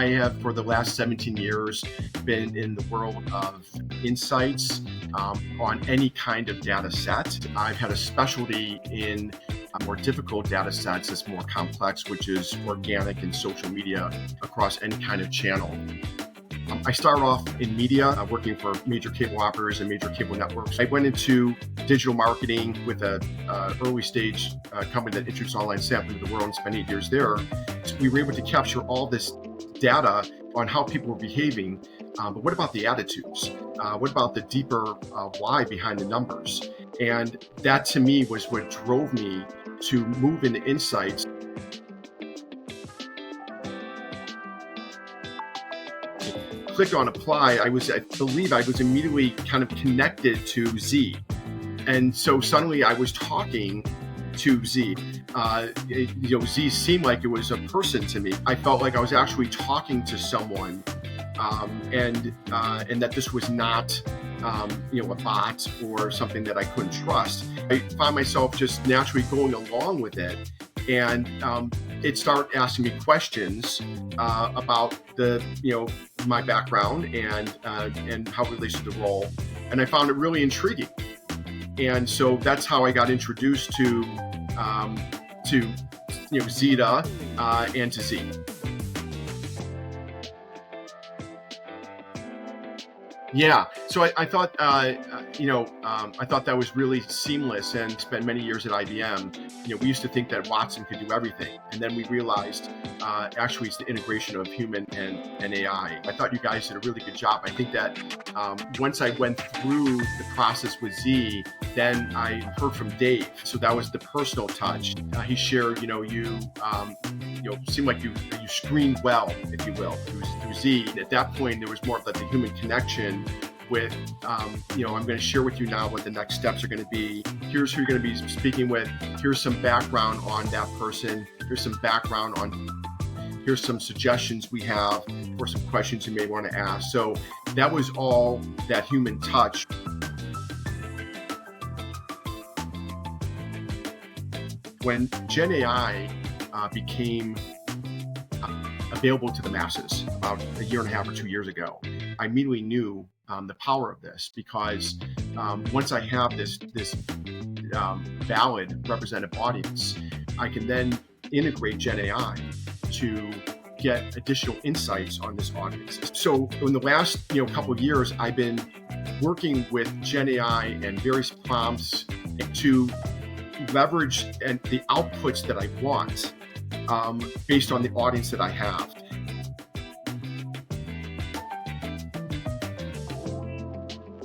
I have, for the last 17 years, been in the world of insights on any kind of data set. I've had a specialty in more difficult data sets that's more complex, which is organic and social media across any kind of channel. I started off in media, working for major cable operators and major cable networks. I went into digital marketing with an early stage company that introduced online sampling to the world and spent 8 years there. So we were able to capture all this data on how people were behaving. But what about the attitudes? What about the deeper why behind the numbers? And that to me was what drove me to move into insights. Clicked on apply, I believe I was immediately kind of connected to Zee. And so suddenly I was talking to Zee. Zee seemed like it was a person to me. I felt like I was actually talking to someone, and that this was not a bot or something that I couldn't trust. I found myself just naturally going along with it, and it started asking me questions about my background and how it relates to the role, and I found it really intriguing. And so that's how I got introduced to Zeta and to Zee. Yeah, so I thought, I thought that was really seamless, and spent many years at IBM. We used to think that Watson could do everything, and then we realized actually it's the integration of human and AI. I thought you guys did a really good job. I think that once I went through the process with Zee, then I heard from Dave. So that was the personal touch. He shared, you seemed like you screened well, if you will, through Zee. At that point, there was more of like the human connection with, I'm going to share with you now what the next steps are going to be. Here's who you're going to be speaking with. Here's some background on that person. Here's some suggestions we have for some questions you may want to ask. So that was all that human touch. When Gen AI became available to the masses about a year and a half or 2 years ago, I immediately knew the power of this, because once I have this valid representative audience, I can then integrate Gen AI to get additional insights on this audience. So in the last couple of years, I've been working with Gen AI and various prompts to leverage and the outputs that I want based on the audience that I have.